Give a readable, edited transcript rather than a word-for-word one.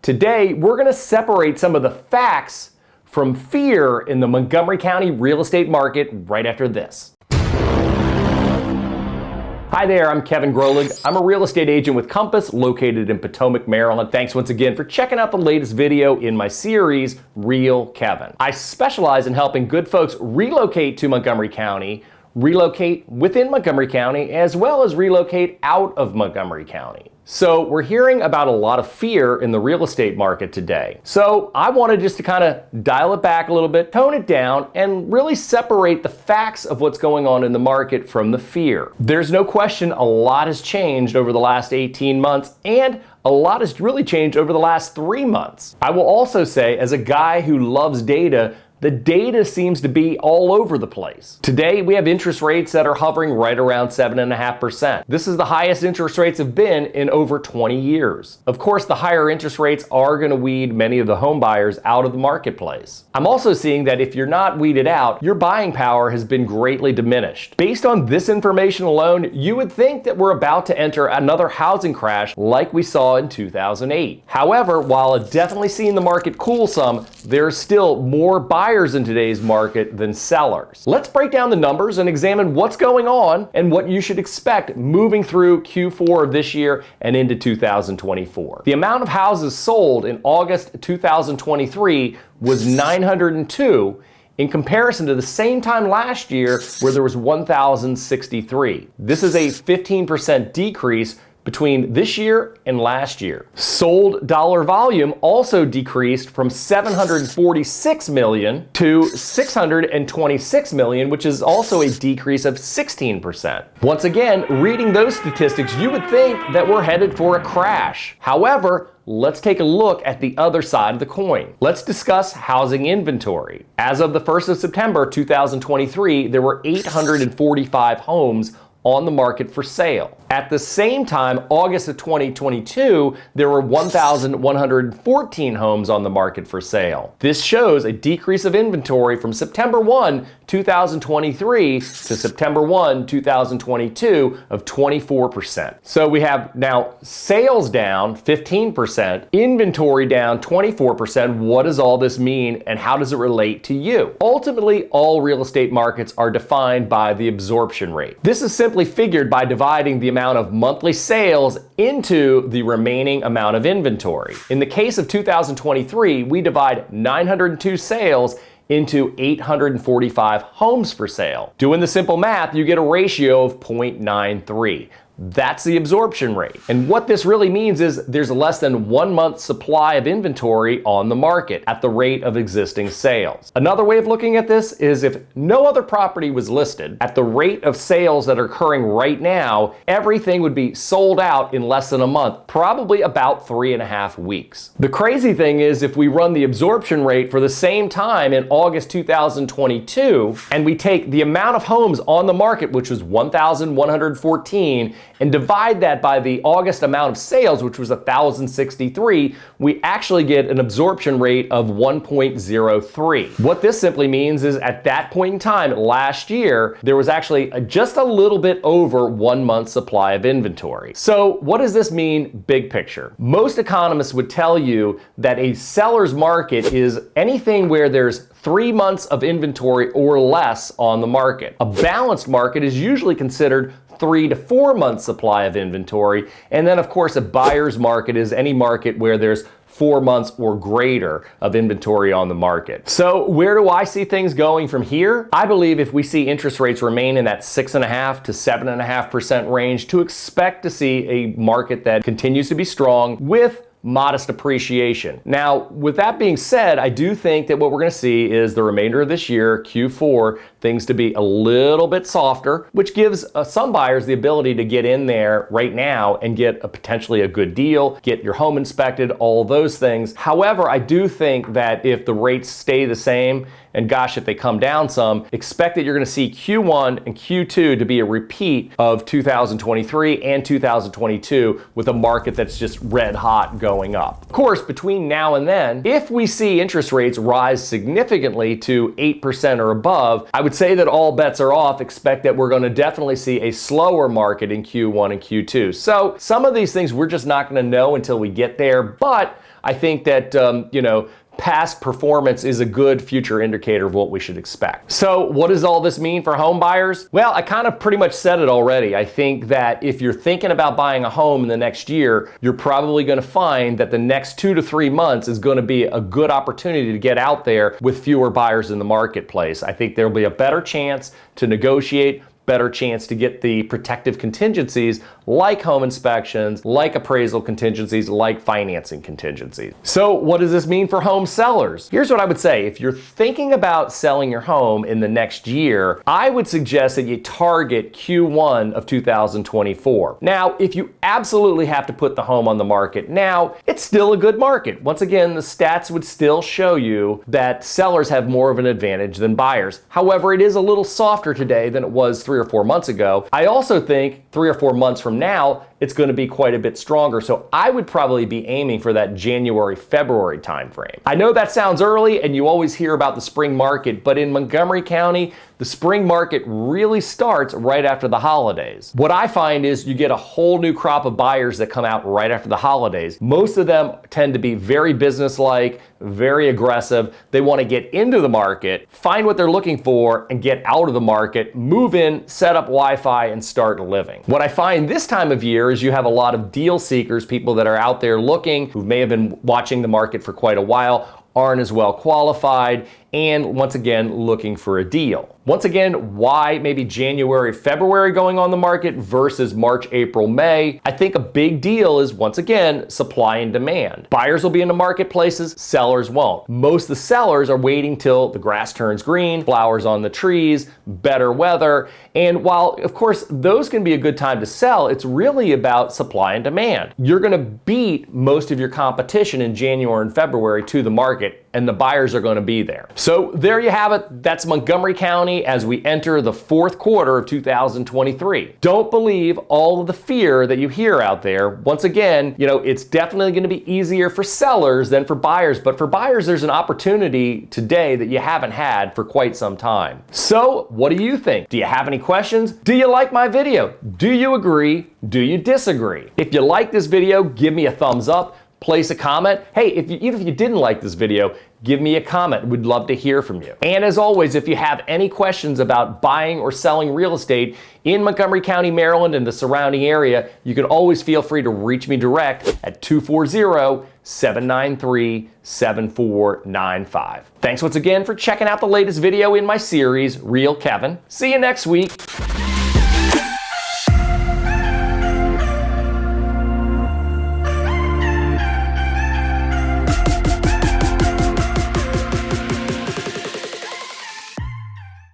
Today, we're going to separate some of the facts from fear in the Montgomery County real estate market right after this. Hi there, I'm Kevin Grolig. I'm a real estate agent with Compass located in Potomac, Maryland. Thanks once again for checking out the latest video in my series, Real Kevin. I specialize in helping good folks relocate to Montgomery County, relocate within Montgomery County, as well as relocate out of Montgomery County. So we're hearing about a lot of fear in the real estate market today. So I wanted just to kind of dial it back a little bit, tone it down, and really separate the facts of what's going on in the market from the fear. There's no question a lot has changed over the last 18 months, and a lot has really changed over the last 3 months. I will also say, as a guy who loves data, the data seems to be all over the place. Today, we have interest rates that are hovering right around 7.5%. This is the highest interest rates have been in over 20 years. Of course, the higher interest rates are going to weed many of the home buyers out of the marketplace. I'm also seeing that if you're not weeded out, your buying power has been greatly diminished. Based on this information alone, you would think that we're about to enter another housing crash like we saw in 2008. However, while I've definitely seen the market cool some, there's still more buyers in today's market than sellers. Let's break down the numbers and examine what's going on and what you should expect moving through Q4 of this year and into 2024. The amount of houses sold in August 2023 was 902 in comparison to the same time last year where there was 1,063. This is a 15% decrease between this year and last year. Sold dollar volume also decreased from 746 million to 626 million, which is also a decrease of 16%. Once again, reading those statistics, you would think that we're headed for a crash. However, let's take a look at the other side of the coin. Let's discuss housing inventory. As of the 1st of September 2023, there were 845 homes on the market for sale. At the same time, August of 2022, there were 1,114 homes on the market for sale. This shows a decrease of inventory from September 1, 2023 to September 1, 2022 of 24%. So we have now sales down 15%, inventory down 24%. What does all this mean and how does it relate to you? Ultimately, all real estate markets are defined by the absorption rate. This is simply figured by dividing the amount of monthly sales into the remaining amount of inventory. In the case of 2023, we divide 902 sales into 845 homes for sale. Doing the simple math, you get a ratio of 0.93. That's the absorption rate. And what this really means is there's less than 1 month's supply of inventory on the market at the rate of existing sales. Another way of looking at this is if no other property was listed, at the rate of sales that are occurring right now, everything would be sold out in less than a month, probably about 3.5 weeks. The crazy thing is if we run the absorption rate for the same time in August 2022, and we take the amount of homes on the market, which was 1,114, and divide that by the August amount of sales, which was 1,063, we actually get an absorption rate of 1.03. What this simply means is at that point in time last year, there was actually just a little bit over 1 month's supply of inventory. So what does this mean big picture? Most economists would tell you that a seller's market is anything where there's 3 months of inventory or less on the market. A balanced market is usually considered 3 to 4 months supply of inventory. And then of course a buyer's market is any market where there's 4 months or greater of inventory on the market. So where do I see things going from here? I believe if we see interest rates remain in that 6.5% to 7.5% range, to expect to see a market that continues to be strong with modest appreciation. Now, with that being said, I do think that what we're going to see is the remainder of this year, Q4, things to be a little bit softer, which gives some buyers the ability to get in there right now and get potentially a good deal, get your home inspected, all those things. However, I do think that if the rates stay the same, and gosh, if they come down some, expect that you're going to see Q1 and Q2 to be a repeat of 2023 and 2022 with a market that's just red hot going up. Of course, between now and then, if we see interest rates rise significantly to 8% or above, I would say that all bets are off. Expect that we're going to definitely see a slower market in Q1 and Q2. So some of these things we're just not going to know until we get there, but I think that, past performance is a good future indicator of what we should expect. So what does all this mean for home buyers? Well, I kind of pretty much said it already. I think that if you're thinking about buying a home in the next year, you're probably going to find that the next 2 to 3 months is going to be a good opportunity to get out there with fewer buyers in the marketplace. I think there'll be a better chance to negotiate, better chance to get the protective contingencies like home inspections, like appraisal contingencies, like financing contingencies. So what does this mean for home sellers? Here's what I would say. If you're thinking about selling your home in the next year, I would suggest that you target Q1 of 2024. Now, if you absolutely have to put the home on the market now, it's still a good market. Once again, the stats would still show you that sellers have more of an advantage than buyers. However, it is a little softer today than it was 3 or 4 months ago. I also think 3 or 4 months from now, it's going to be quite a bit stronger. So I would probably be aiming for that January, February timeframe. I know that sounds early and you always hear about the spring market, but in Montgomery County, the spring market really starts right after the holidays. What I find is you get a whole new crop of buyers that come out right after the holidays. Most of them tend to be very businesslike, very aggressive. They want to get into the market, find what they're looking for, and get out of the market, move in, set up Wi-Fi, and start living. What I find this time of year is you have a lot of deal seekers, people that are out there looking, who may have been watching the market for quite a while, aren't as well qualified, and once again, looking for a deal. Once again, why maybe January, February going on the market versus March, April, May? I think a big deal is, once again, supply and demand. Buyers will be in the marketplaces, sellers won't. Most of the sellers are waiting till the grass turns green, flowers on the trees, better weather, and while, of course, those can be a good time to sell, it's really about supply and demand. You're gonna beat most of your competition in January and February to the market, and the buyers are gonna be there. So there you have it. That's Montgomery County as we enter the fourth quarter of 2023. Don't believe all of the fear that you hear out there. Once again, it's definitely going to be easier for sellers than for buyers, but for buyers, there's an opportunity today that you haven't had for quite some time. So what do you think? Do you have any questions? Do you like my video? Do you agree? Do you disagree? If you like this video, give me a thumbs up. Place a comment. Hey, even if you didn't like this video, give me a comment. We'd love to hear from you. And as always, if you have any questions about buying or selling real estate in Montgomery County, Maryland, and the surrounding area, you can always feel free to reach me direct at 240-793-7495. Thanks once again for checking out the latest video in my series, Real Kevin. See you next week.